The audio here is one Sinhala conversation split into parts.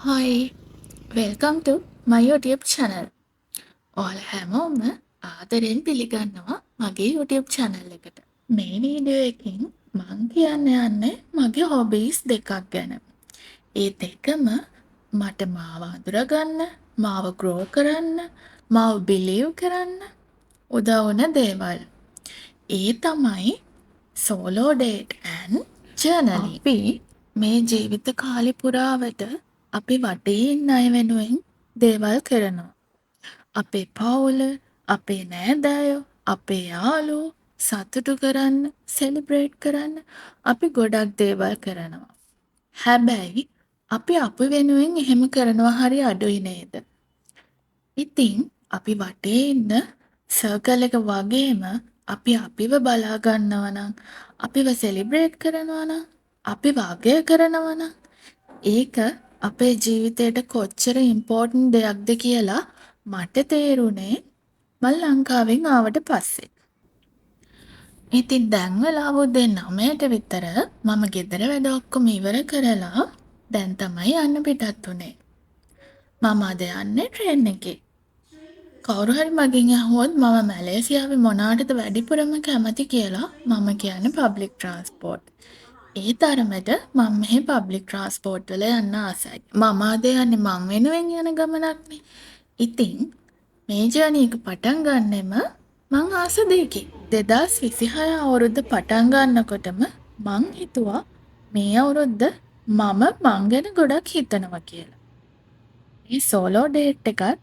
Hi, welcome to my YouTube channel. ඔයාලා හැමෝම ආදරෙන් පිළිගන්නවා මගේ YouTube channel එකට. මේ වීඩියෝ එකෙන් මං කියන්න යන්නේ මගේ hobbies දෙකක් ගැන. ඒ දෙකම මට මාව අඳුරගන්න, මාව grow කරන්න, මාව believe කරන්න උදව් වන දේවල්. ඒ තමයි solo date and journaling. අපි මේ ජීවිත කාලෙ පුරාවට අපි වටේ ඉන්න අය වෙනුවෙන් දේවල් කරනවා. අපේ පවුල, අපේ නෑදෑයෝ, අපේ යාළුවෝ සතුටු කරන්න, සෙලිබ්‍රේට් කරන්න අපි ගොඩක් දේවල් කරනවා. හැබැයි අපි අප වෙනුවෙන් එහෙම කරනවා හරි අඩුයි නේද? ඉතින් අපි වටේ ඉන්න සර්කල් එක වගේම අපි අපිව බලා ගන්නවා නම්, අපිව සෙලිබ්‍රේට් කරනවා නම්, අපිව අගය කරනවා නම් ඒක අපේ ජීවිතයට කොච්චර ඉම්පෝර්ටන්ට් දෙයක්ද කියලා මට තේරුනේ මම ලංකාවෙන් ආවට පස්සේ. ඉතින් දැන් වෙලාව උදේ 9ට විතර මම ගෙදර වැඩ ඔක්කොම ඉවර කරලා දැන් තමයි යන්න පිටත් වුනේ. මම අද යන්නේ ට්‍රේන් එකේ. කවුරු හරි මගෙන් අහුවොත් මම මැලේසියාවේ මොනවටද වැඩිපුරම කැමති කියලා මම කියන්නේ පබ්ලික් ට්‍රාන්ස්පෝර්ට්. ඒ තරමට මම මෙහි පබ්ලික් ට්‍රාන්ස්පෝර්ට් වල යන්න ආසයි. මම අද යන්නේ මං වෙනුවෙන් යන ගමනක්නේ. ඉතින් මේ ජර්නි එක පටන් ගන්නෙම මං ආස දෙයකින්. 2026 අවුරුද්ද පටන් ගන්නකොටම මං හිතුවා මේ අවුරුද්ද මම මං ගැන ගොඩක් හිතනවා කියලා. මේ සෝලෝ ඩේට් එකත්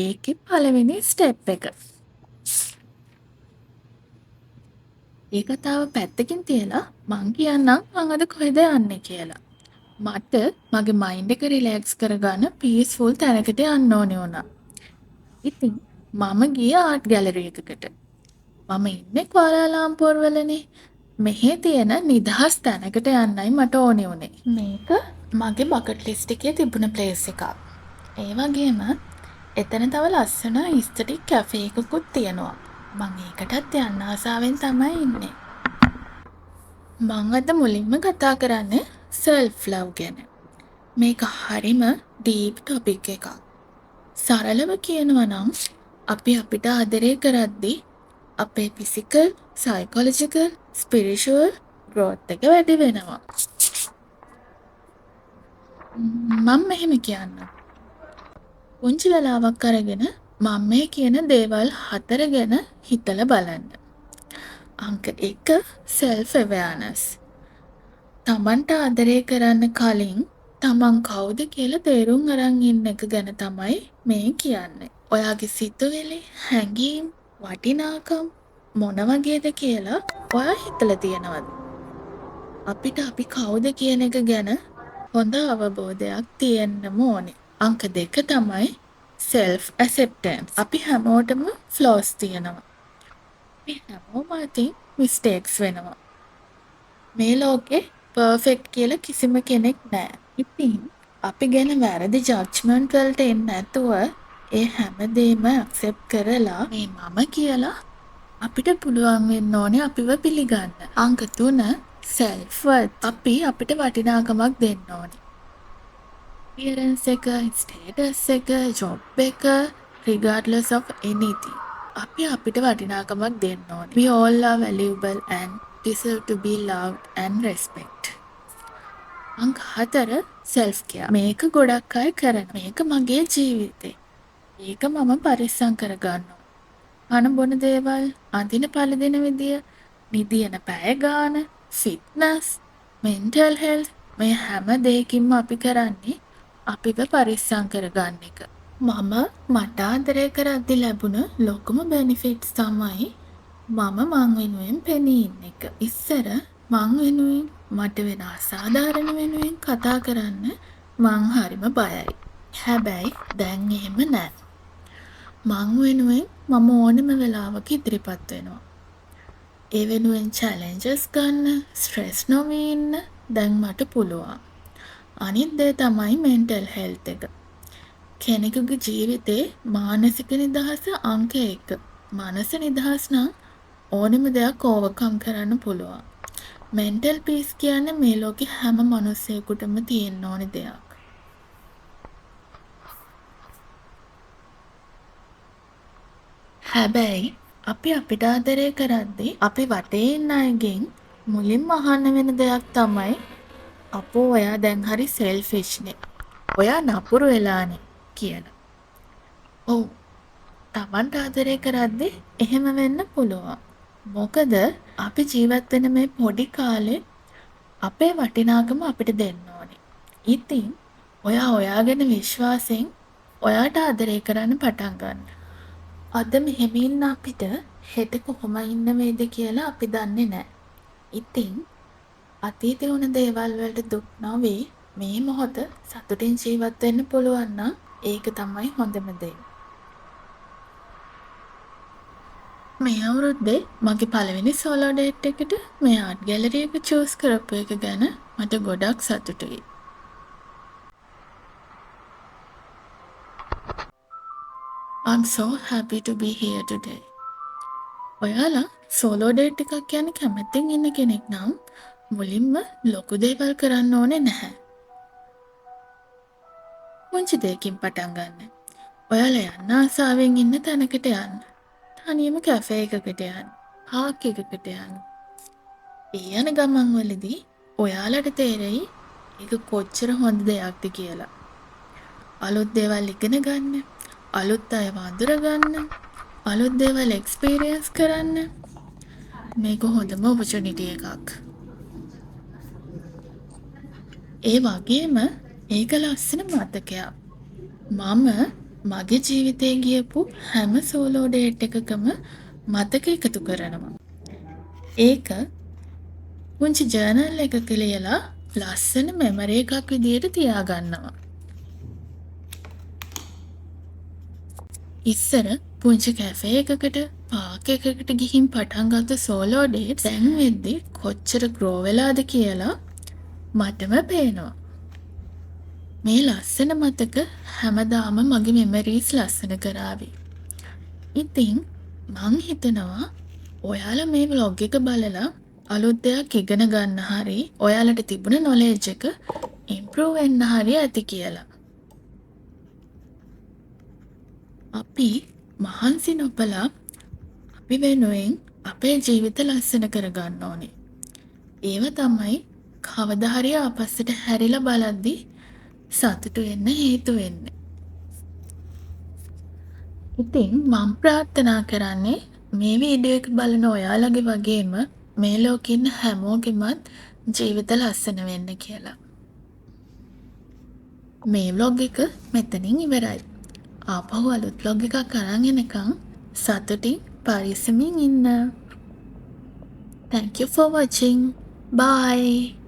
ඒකේ පළවෙනි ස්ටෙප් එක. ඒ කතාව පැත්තකින් තියලා මං කියන්නම් මං අද කොහෙද යන්නේ කියලා. මට මගේ මයින්ඩ් එක රිලැක්ස් කරගන්න පීස්ෆුල් තැනකට යන්න ඕනේ වුණා. ඉතින් මම ගියේ ආර්ට් ගැලරි එකකට. මම ඉන්නේ කුවාලාලම්පුර් වලනේ. මෙහි තියෙන නිදහස් තැනකට යන්නයි මට ඕනේ වුණේ. මේක මගේ බකට් ලිස්ට් එකේ තිබුණ ප්ලේස් එකක්. ඒ වගේම එතන තව ලස්සන ඉස්තටික් කැෆේ එකකුත් තියෙනවා. මං ඒකටත් යන්න ආසාවෙන් තමයි ඉන්නේ. මං අද මුලින්ම කතා කරන්නේ self love ගැන. මේක හරිම ඩීප් ටොපික් එකක්. සරලව කියනවා නම් අපි අපිට ආදරය කරද්දී අපේ ෆිසිකල්, සයිකොලොජිකල්, ස්පිරිචුවල් ග්‍රෝත් එක වැඩි වෙනවා. මම මෙහෙම කියන්නම්. පුංචි වෙලාවක් අරගෙන මම මේ කියන දේවල් 4 ගැන හිතලා බලන්න. අංක 1 self awareness. තමන්ට ආදරය කරන්න කලින් තමන් කවුද කියලා තේරුම් අරන් ඉන්න එක ගැන තමයි මේ කියන්නේ. ඔයාගේ සිතුවිලි, හැඟීම්, වටිනාකම් මොන වගේද කියලා ඔයා හිතලා තියෙනවද? අපිට අපි කවුද කියන එක ගැන හොඳ අවබෝධයක් තියෙන්නම ඕනේ. අංක 2 තමයි self acceptance. අපි හැමෝටම flaws තියෙනවා. අපි හැමෝම අතින් mistakes වෙනවා. මේ ලෝකේ පර්ෆෙක්ට් කියලා කිසිම කෙනෙක් නැහැ. ඉතින් අපි ගැන වැරදි ජජ්මන්ට් වලට එන්නේ නැතුව ඒ හැමදේම ඇක්සෙප්ට් කරලා මේ මම කියලා අපිට පුළුවන් වෙන්න ඕනේ අපිව පිළිගන්න. අංක 3 self worth. අපි අපිට වටිනාකමක් දෙන්න ඕනේ. appearance එක, status එක, job එක regardless of anything. අපි අපිට වටිනාකමක් දෙන්න ඕනේ. We all are valuable and deserve to be loved and respect. අංක 4 self care. මේක ගොඩක් අය කරන. මේක මගේ ජීවිතේ. ඒක මම පරිස්සම් කරගන්නවා. අන බොන දේවල්, අඳින පළඳින විදිය, නිදියන පැය ගාන, ෆිට්නස්, mental health මේ හැම දෙයකින්ම අපි කරන්නේ අපිව පරිස්සම් කරගන්න එක. මම මට ආදරය කරද්දි ලැබුණ ලොකුම බෙනිෆිට්ස් තමයි මම මං වෙනුවෙන් පෙනී ඉන්න එක. ඉස්සර මං වෙනුවෙන් මට වෙන අසාධාරණ වෙනුවෙන් කතා කරන්න මං හරිම බයයි. හැබැයි දැන් එහෙම නෑ. මං වෙනුවෙන් මම ඕනෙම වෙලාවක ඉදිරිපත් වෙනවා. ඒ වෙනුවෙන් චැලෙන්ජස් ගන්න, ස්ට්‍රෙස් නොවී ඉන්න දැන් මට පුළුවන්. අනිත් දේ තමයි මෙන්ටල් හෙල්ත් එක. කෙනෙකුගේ ජීවිතේ මානසික නිදහස අංක 1. මනස නිදහස් නම් ඕනෙම දෙයක් ඕවර්කම් කරන්න පුළුවන්. මෙන්ටල් පීස් කියන්නේ මේ ලෝකේ හැම මිනිස්සෙකුටම තියෙන්න ඕනේ දෙයක්. හැබැයි අපි අපිට ආදරය කරද්දී අපි වටේ ඉන්න අයගෙන් මුලින්ම අහන්න වෙන දෙයක් තමයි අපෝ ඔයා දැන් හරි සෙල්ෆිෂ්නේ. ඔයා නපුරු වෙලානේ කියලා. ඔව්. තමන්ට ආදරය කරද්දී එහෙම වෙන්න පුළුවන්. මොකද අපි ජීවත් වෙන මේ පොඩි කාලේ අපේ වටිනාකම අපිට දෙන්න ඕනේ. ඉතින් ඔයා ඔයා ගැන විශ්වාසයෙන් ඔයාට ආදරය කරන්න පටන් ගන්න. අද මෙහෙම ඉන්න අපිට හෙට කොහොම ඉන්න වේද කියලා අපි දන්නේ නැහැ. ඉතින් අතීතේ වුණ දේවල් වලට දුක් නොවී මේ මොහොත සතුටින් ජීවත් වෙන්න පුළුවන් නම් ඒක තමයි හොඳම දේ. මේ අවුරුද්දේ මගේ පළවෙනි සෝලෝ ඩේට් එකට මේ ආර්ට් ගැලරි එක චූස් කරපු එක ගැන මට ගොඩක් සතුටුයි. I'm so happy to be here today. ඔයාලා සෝලෝ ඩේට් එකක් යන කැමැත්තෙන් ඉන්න කෙනෙක් නම් මුලින්ම ලොකු දේවල් කරන්න ඕනේ නැහැ. පුංචි දෙයකින් පටන් ගන්න. ඔයාලා යන්න ආසාවෙන් ඉන්න තැනකට යන්න. තනියම කැෆේ එකකට යන්න. පාක් එකකට යන්න. ඒ යන ගමන් වලදී ඔයාලට තේරෙයි ඒක කොච්චර හොඳ දෙයක්ද කියලා. අලුත් දේවල් ඉගෙන ගන්න, අලුත් අය වඳුර ගන්න, අලුත් දේවල් එක්ස්පීරියන්ස් කරන්න. මේක හොඳම ඔපචුනිටි එකක්. ඒ වගේම ඒක ලස්සන මතකයක්. මම මගේ ජීවිතේ ගියපු හැම සෝලෝ ඩේට් එකකම මතක එකතු කරනවා. ඒක පුංචි ජර්නල් එකක ලියලා ලස්සන මෙමරි එකක් විදියට තියාගන්නවා. ඉස්සර පුංචි කැෆේ එකකට පාක් එකකට ගිහින් පටන් ගත්ත සෝලෝ ඩේට් දැන් වෙද්දි කොච්චර ග්‍රෝ වෙලාද කියලා මටම පේනවා. මේ ලස්සන මතක හැමදාම මගේ මෙමරීස් ලස්සන කරાવી. ඉතින් මං හිතනවා ඔයාලා මේ vlog එක බලලා අලුත් දෙයක් ඉගෙන ගන්න හරි ඔයාලට තිබුණ knowledge එක improve වෙන්න හරි ඇති කියලා. අපි මහන්සි නොකලා අපි වෙනුවෙන් අපේ ජීවිත ලස්සන කරගන්න ඕනේ. ඒව තමයි කවදා හරි ආපස්සට හැරිලා බලද්දි සතුටු වෙන්න හේතු වෙන්නේ. ඉතින් මම ප්‍රාර්ථනා කරන්නේ මේ වීඩියෝ එක බලන ඔයාලගේ වගේම මේ ලෝකේ ඉන්න හැමෝගෙමත් ජීවිත ලස්සන වෙන්න කියලා. මේ vlog එක මෙතනින් ඉවරයි. ආපහු අලුත් vlog එකක් අරන් එනකම් සතුටින් පරිස්සමින් ඉන්න. Thank you for watching. Bye.